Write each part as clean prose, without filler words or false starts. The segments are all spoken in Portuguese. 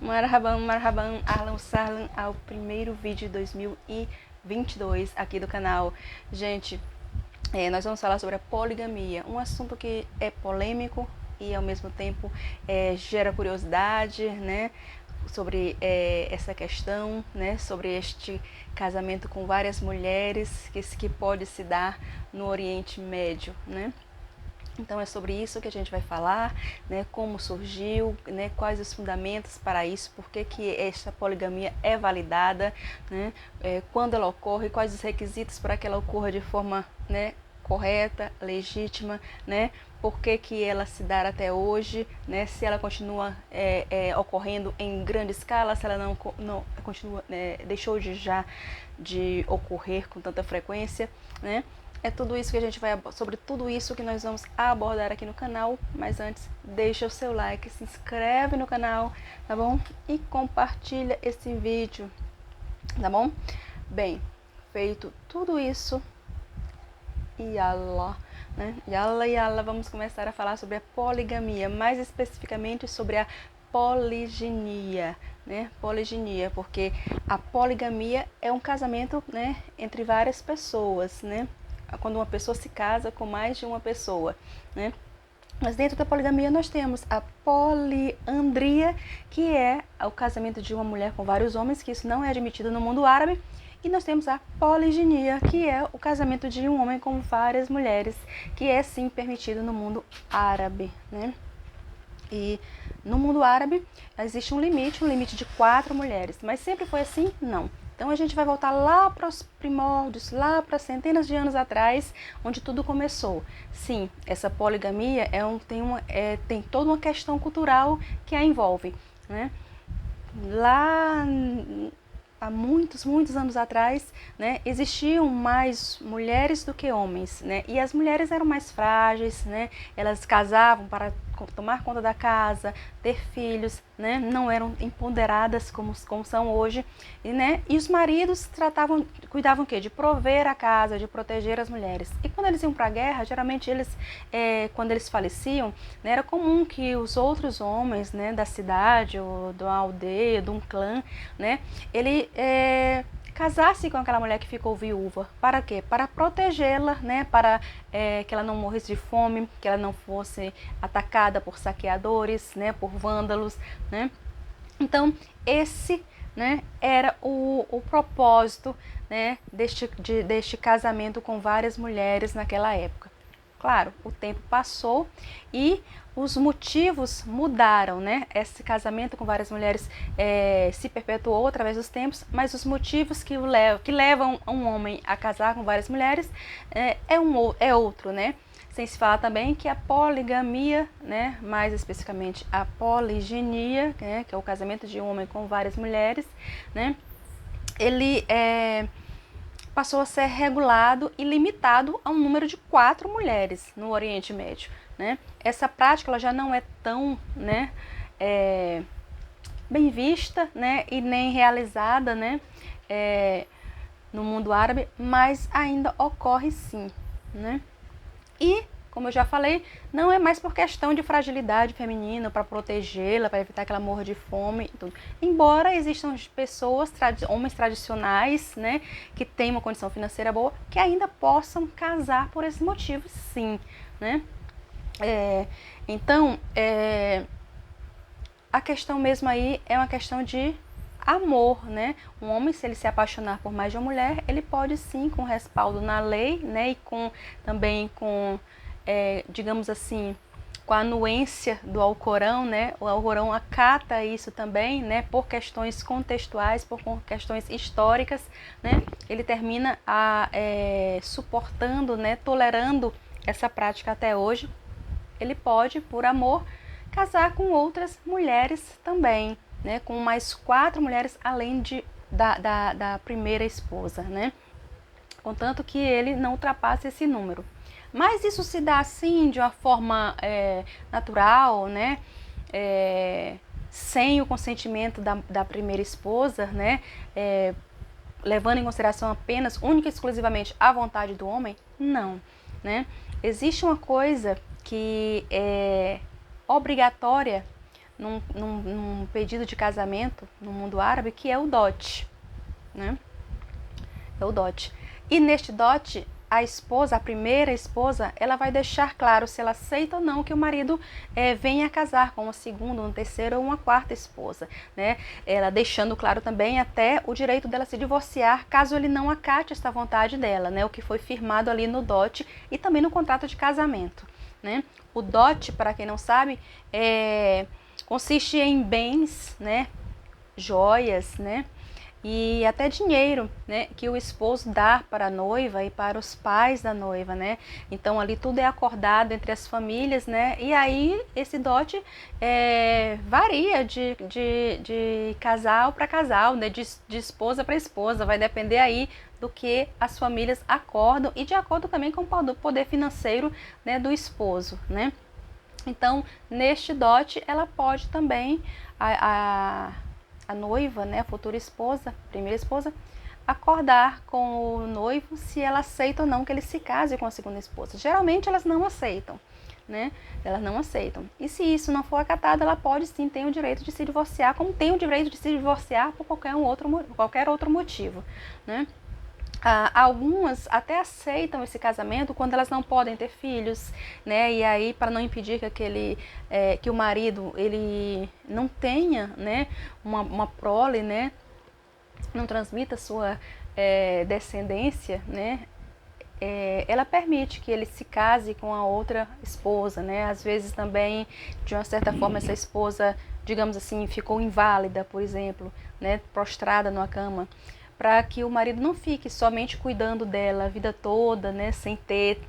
Marhaban, marhaban, ahlan sahlan ao primeiro vídeo de 2022 aqui do canal. Gente, nós vamos falar sobre a poligamia, um assunto que é polêmico e ao mesmo tempo gera curiosidade, né? Sobre essa questão, né? Sobre este casamento com várias mulheres que pode se dar no Oriente Médio, né? Então é sobre isso que a gente vai falar, né, como surgiu, né, quais os fundamentos para isso, por que esta poligamia é validada, né, quando ela ocorre, quais os requisitos para que ela ocorra de forma, né, correta, legítima, né, por que ela se dá até hoje, né, se ela continua ocorrendo em grande escala, se ela não continua, deixou de ocorrer com tanta frequência, né. É tudo isso que a gente vai sobre tudo isso que nós vamos abordar aqui no canal, mas antes deixa o seu like, se inscreve no canal, tá bom? E compartilha esse vídeo, tá bom? Bem, feito tudo isso, yallah, né? Yallah, vamos começar a falar sobre a poligamia, mais especificamente sobre a poliginia, né? Poliginia, porque a poligamia é um casamento, né, entre várias pessoas, né? Quando uma pessoa se casa com mais de uma pessoa, né? Mas dentro da poligamia nós temos a poliandria, que é o casamento de uma mulher com vários homens, que isso não é admitido no mundo árabe. E nós temos a poliginia, que é o casamento de um homem com várias mulheres, que é sim permitido no mundo árabe, né? E no mundo árabe existe um limite de 4 mulheres, mas sempre foi assim? Não. Então a gente vai voltar lá para os primórdios, lá para centenas de anos atrás, onde tudo começou. Sim, essa poligamia tem toda uma questão cultural que a envolve, né? Lá há muitos anos atrás, né, existiam mais mulheres do que homens, né? E as mulheres eram mais frágeis, né? Elas casavam para tomar conta da casa, ter filhos, né? Não eram empoderadas como são hoje, e os maridos cuidavam o quê? De prover a casa, de proteger as mulheres. E quando eles iam para a guerra, geralmente quando eles faleciam, né, era comum que os outros homens, né, da cidade ou da aldeia, de um clã, né, ele casasse com aquela mulher que ficou viúva. Para quê? Para protegê-la, né? Para que ela não morresse de fome, que ela não fosse atacada por saqueadores, né? Por vândalos, né? Então, esse, né, era o propósito, né, deste casamento com várias mulheres naquela época. Claro, o tempo passou e os motivos mudaram, né? Esse casamento com várias mulheres se perpetuou através dos tempos, mas os motivos que levam um homem a casar com várias mulheres é outro, né? Sem se falar também que a poligamia, né, mais especificamente a poliginia, né, que é o casamento de um homem com várias mulheres, né, ele passou a ser regulado e limitado a um número de 4 mulheres no Oriente Médio, né? Essa prática ela já não é tão, né, bem vista, né, e nem realizada, né, no mundo árabe, mas ainda ocorre sim, né? E, como eu já falei, não é mais por questão de fragilidade feminina, para protegê-la, para evitar que ela morra de fome e tudo. Embora existam pessoas, homens tradicionais, né, que têm uma condição financeira boa, que ainda possam casar por esse motivo, sim, né? Então, a questão mesmo aí é uma questão de amor, né? Um homem, se ele se apaixonar por mais de uma mulher, ele pode sim, com respaldo na lei, né? E também com, digamos assim, com a anuência do Alcorão, né? O Alcorão acata isso também, né? Por questões contextuais, por questões históricas, né? Ele termina suportando, né? Tolerando essa prática até hoje. Ele pode, por amor, casar com outras mulheres também, né, com mais 4 mulheres além da primeira esposa, né, contanto que ele não ultrapasse esse número. Mas isso se dá assim de uma forma natural, né, sem o consentimento da primeira esposa, né, levando em consideração apenas, única e exclusivamente a vontade do homem? Não, né? Existe uma coisa que é obrigatória num pedido de casamento no mundo árabe, que é o dote, né? É o dote. E neste dote, a esposa, a primeira esposa, ela vai deixar claro se ela aceita ou não que o marido venha casar com uma segunda, uma terceira ou uma quarta esposa, né? Ela deixando claro também até o direito dela se divorciar caso ele não acate esta vontade dela, né? O que foi firmado ali no dote e também no contrato de casamento, né? O dote, para quem não sabe, consiste em bens, né? Joias, né? E até dinheiro, né, que o esposo dá para a noiva e para os pais da noiva, né? Então ali tudo é acordado entre as famílias, né? E aí esse dote varia de casal para casal, né? De esposa para esposa, vai depender aí do que as famílias acordam e de acordo também com o poder financeiro, né, do esposo, né? Então neste dote ela pode também a noiva, né, a futura esposa, primeira esposa, acordar com o noivo se ela aceita ou não que ele se case com a segunda esposa. Geralmente elas não aceitam, né? Elas não aceitam. E se isso não for acatado, ela pode sim ter o direito de se divorciar, como tem o direito de se divorciar por qualquer outro motivo, né? Algumas até aceitam esse casamento quando elas não podem ter filhos, né? E aí para não impedir que o marido ele não tenha, né, uma prole, né, não transmita sua descendência, né? Ela permite que ele se case com a outra esposa, né? Às vezes também, de uma certa forma, essa esposa, digamos assim, ficou inválida, por exemplo, né, prostrada numa cama, para que o marido não fique somente cuidando dela a vida toda, né, sem ter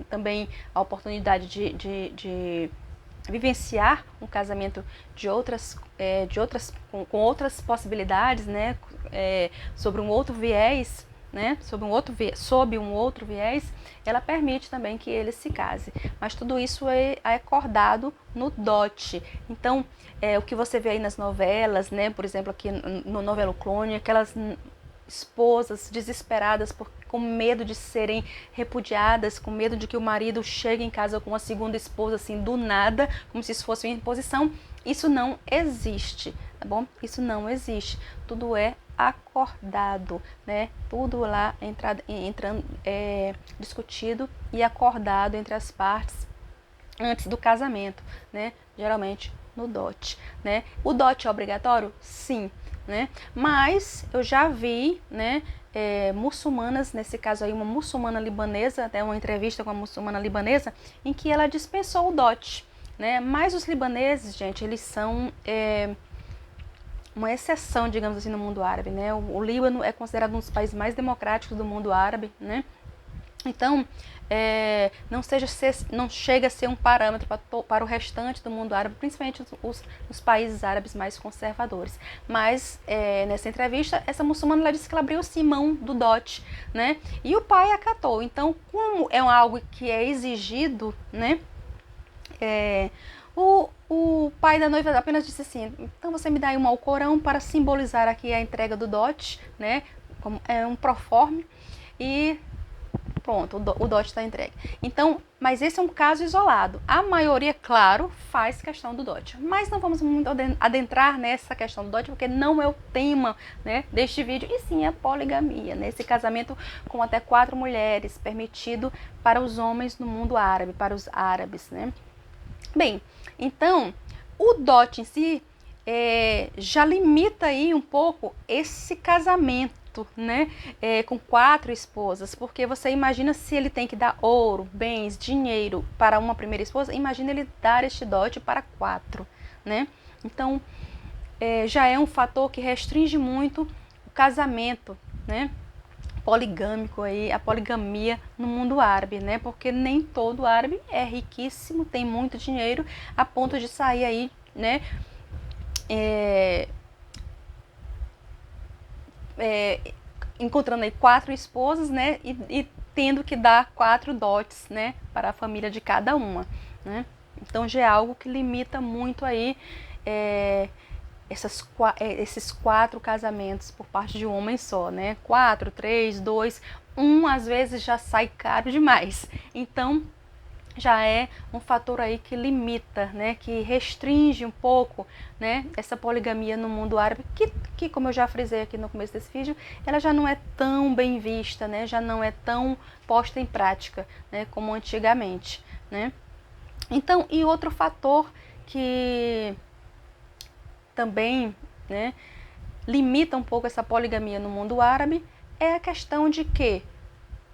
também a oportunidade de vivenciar um casamento com outras possibilidades, né, sobre um outro viés, né, sob um outro viés, ela permite também que ele se case. Mas tudo isso é acordado no dote. Então, o que você vê aí nas novelas, né, por exemplo, aqui no Novelo Clone, aquelas esposas desesperadas com medo de serem repudiadas, com medo de que o marido chegue em casa com uma segunda esposa assim do nada, como se isso fosse uma imposição. Isso não existe, tá bom? Isso não existe. Tudo é acordado, né? Tudo lá discutido e acordado entre as partes antes do casamento, né? Geralmente no dote, né? O dote é obrigatório? Sim, né? Mas eu já vi, né, muçulmanas, nesse caso aí uma muçulmana libanesa, até uma entrevista com uma muçulmana libanesa, em que ela dispensou o dote, né? Mas os libaneses, gente, eles são uma exceção, digamos assim, no mundo árabe, né? O Líbano é considerado um dos países mais democráticos do mundo árabe, né? Então, não chega a ser um parâmetro para o restante do mundo árabe, principalmente os países árabes mais conservadores. Mas, nessa entrevista, essa muçulmana ela disse que ela abriu sim mão do dote, né? E o pai acatou. Então, como é algo que é exigido, né? O pai da noiva apenas disse assim: então você me dá aí um Alcorão para simbolizar aqui a entrega do dote, né? Como é um proforme e pronto, o dote está entregue. Então, mas esse é um caso isolado. A maioria, claro, faz questão do dote. Mas não vamos muito adentrar nessa questão do dote, porque não é o tema, né, deste vídeo, e sim a poligamia, né? Esse casamento com até 4 mulheres, permitido para os homens no mundo árabe, para os árabes, né? Bem, então, o dote em si já limita aí um pouco esse casamento, né, com 4 esposas, porque você imagina se ele tem que dar ouro, bens, dinheiro para uma primeira esposa, imagina ele dar este dote para 4, né? Então, já é um fator que restringe muito o casamento, né, poligâmico aí, a poligamia no mundo árabe, né? Porque nem todo árabe é riquíssimo, tem muito dinheiro a ponto de sair aí, né, encontrando aí 4 esposas, né, e tendo que dar 4 dotes, né, para a família de cada uma, né? Então já é algo que limita muito aí esses 4 casamentos por parte de um homem só, né? 4, 3, 2, às vezes já sai caro demais. Então já é um fator aí que limita, né, que restringe um pouco, né, essa poligamia no mundo árabe, que como eu já frisei aqui no começo desse vídeo, ela já não é tão bem vista, né, já não é tão posta em prática, né, como antigamente, né. Então, e outro fator que também, né, limita um pouco essa poligamia no mundo árabe é a questão de que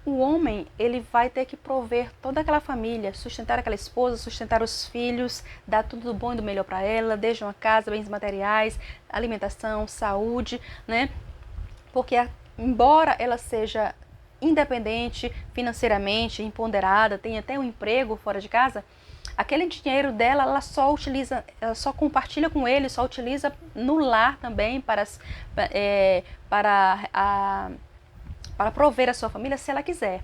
o homem, ele vai ter que prover toda aquela família, sustentar aquela esposa, sustentar os filhos, dar tudo do bom e do melhor para ela, desde uma casa, bens materiais, alimentação, saúde, né? Porque embora ela seja independente financeiramente, empoderada, tenha até um emprego fora de casa, aquele dinheiro dela, ela só compartilha com ele, só utiliza no lar também para prover a sua família se ela quiser,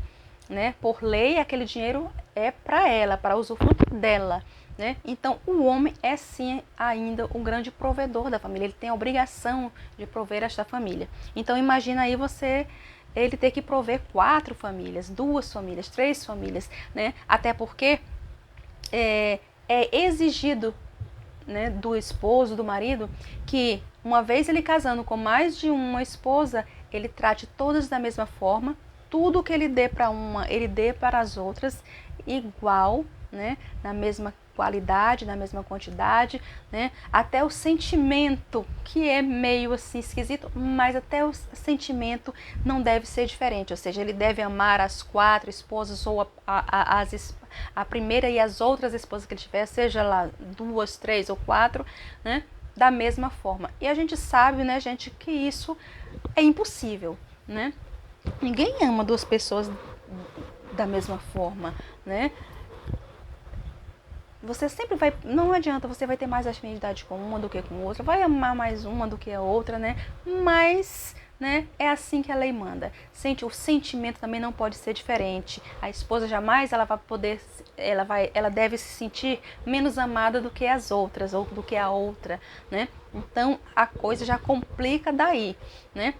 né? Por lei, aquele dinheiro é para ela, para usufruto dela, né? Então, o homem é sim ainda um grande provedor da família, ele tem a obrigação de prover esta família. Então, imagina aí ele ter que prover 4 famílias, 2 famílias, 3 famílias, né? Até porque é exigido, né, do esposo, do marido, que uma vez ele casando com mais de uma esposa, ele trate todas da mesma forma, tudo que ele dê para uma, ele dê para as outras igual, né, na mesma qualidade, na mesma quantidade, né, até o sentimento, que é meio assim esquisito, mas até o sentimento não deve ser diferente, ou seja, ele deve amar as 4 esposas ou a primeira e as outras esposas que ele tiver, seja lá 2, 3 ou 4, né, da mesma forma. E a gente sabe, né, gente, que isso é impossível, né? Ninguém ama 2 pessoas da mesma forma, né? Você sempre vai, não adianta, você vai ter mais afinidade com uma do que com outra, vai amar mais uma do que a outra, né? Mas, né, é assim que a lei manda. O sentimento também não pode ser diferente. A esposa jamais ela vai poder, ela deve se sentir menos amada do que as outras ou do que a outra, né? Então a coisa já complica daí, né?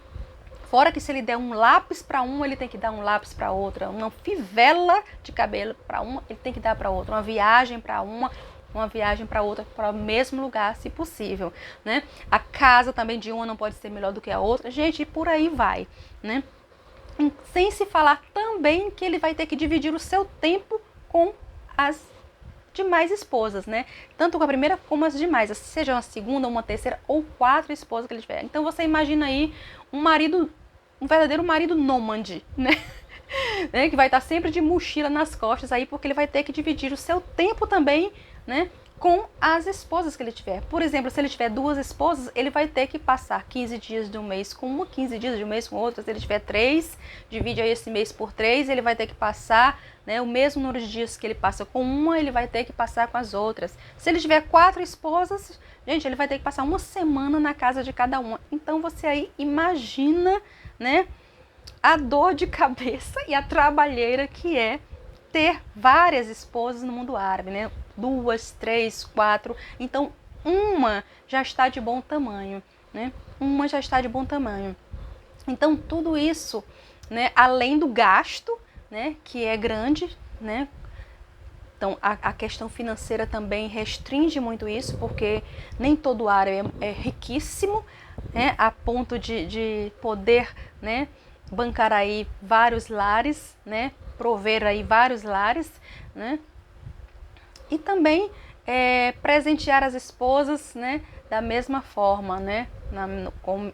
Fora que se ele der um lápis para um, ele tem que dar um lápis para outra. Uma fivela de cabelo para uma, ele tem que dar para outra. Uma viagem para uma viagem para outra, para o mesmo lugar, se possível, né? A casa também de uma não pode ser melhor do que a outra. Gente, e por aí vai, né? Sem se falar também que ele vai ter que dividir o seu tempo com as demais esposas, né? Tanto com a primeira como as demais, seja uma segunda, uma terceira ou 4 esposas que ele tiver. Então você imagina aí um verdadeiro marido nômade, né? Que vai estar sempre de mochila nas costas aí, porque ele vai ter que dividir o seu tempo também, né, com as esposas que ele tiver. Por exemplo, se ele tiver 2 esposas, ele vai ter que passar 15 dias de um mês com uma, 15 dias de um mês com outra. Se ele tiver 3, divide aí esse mês por 3, ele vai ter que passar, né, o mesmo número de dias que ele passa com uma, ele vai ter que passar com as outras. Se ele tiver 4 esposas, gente, ele vai ter que passar uma semana na casa de cada uma. Então você aí imagina, né, a dor de cabeça e a trabalheira que é ter várias esposas no mundo árabe, né? 2, 3, 4. Então, uma já está de bom tamanho, né? Uma já está de bom tamanho. Então, tudo isso, né, além do gasto, né, que é grande, né? Então, a questão financeira também restringe muito isso, porque nem todo árabe é riquíssimo, né, a ponto de poder, né, bancar aí vários lares, né, prover aí vários lares, né, e também presentear as esposas, né, da mesma forma, né, com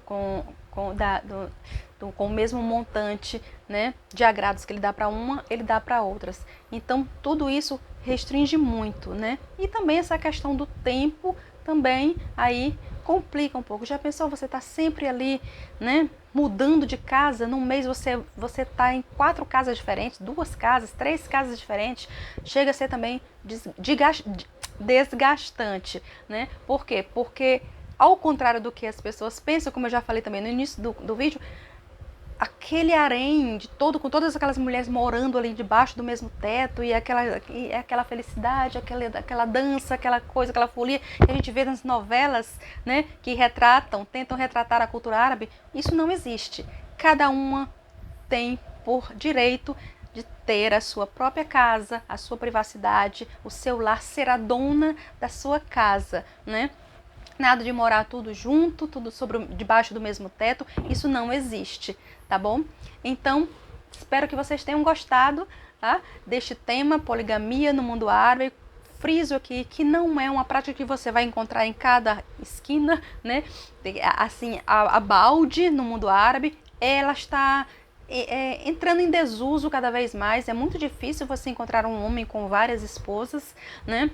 o mesmo montante, né, de agrados que ele dá para uma, ele dá para outras. Então tudo isso restringe muito, né? E também essa questão do tempo também aí complica um pouco. Já pensou, você tá sempre ali, né, mudando de casa, num mês você tá em 4 casas diferentes, 2 casas, 3 casas diferentes, chega a ser também desgastante, né? Por quê? Porque ao contrário do que as pessoas pensam, como eu já falei também no início do vídeo, aquele harém com todas aquelas mulheres morando ali debaixo do mesmo teto e aquela felicidade, aquela dança, aquela coisa, aquela folia que a gente vê nas novelas, né, que tentam retratar a cultura árabe, isso não existe. Cada uma tem por direito de ter a sua própria casa, a sua privacidade, o seu lar, ser a dona da sua casa, né? Nada de morar tudo junto, tudo debaixo do mesmo teto, isso não existe, tá bom? Então, espero que vocês tenham gostado, tá, deste tema, poligamia no mundo árabe. Friso aqui que não é uma prática que você vai encontrar em cada esquina, né? Assim, a balde no mundo árabe, ela está entrando em desuso cada vez mais. É muito difícil você encontrar um homem com várias esposas, né?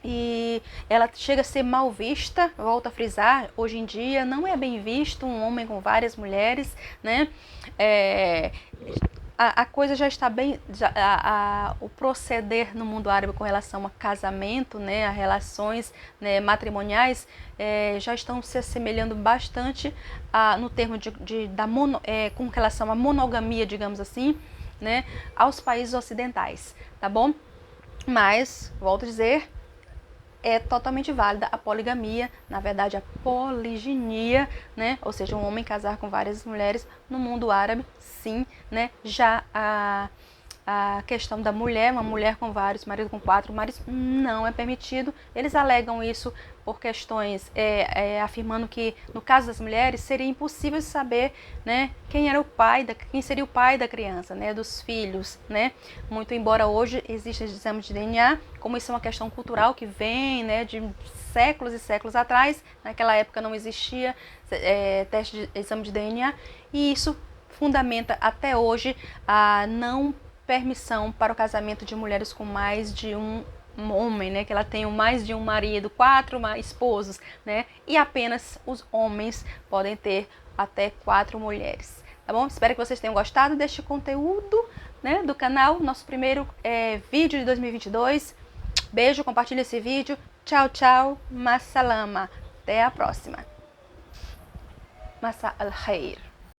E ela chega a ser mal vista, volto a frisar, hoje em dia não é bem visto um homem com várias mulheres, né? A coisa já está bem, o proceder no mundo árabe com relação a casamento, né, a relações, né, matrimoniais, já estão se assemelhando bastante no termo com relação à monogamia, digamos assim, né, aos países ocidentais, tá bom? Mas, volto a dizer, é totalmente válida a poligamia, na verdade a poliginia, né? Ou seja, um homem casar com várias mulheres no mundo árabe, sim, né? Já a questão da mulher, uma mulher com vários maridos, com 4 maridos, não é permitido. Eles alegam isso por questões, afirmando que no caso das mulheres seria impossível saber, né, quem seria o pai da criança, né, dos filhos, né? Muito embora hoje exista exame de DNA, como isso é uma questão cultural que vem, né, de séculos e séculos atrás, naquela época não existia teste de exame de DNA, e isso fundamenta até hoje a não permissão para o casamento de mulheres com mais de um homem, né, que ela tenha mais de um marido, 4 esposos, né, e apenas os homens podem ter até 4 mulheres, tá bom? Espero que vocês tenham gostado deste conteúdo, né, do canal, nosso primeiro vídeo de 2022. Beijo, compartilhe esse vídeo, tchau, tchau, massalama, até a próxima. Massa al-khair.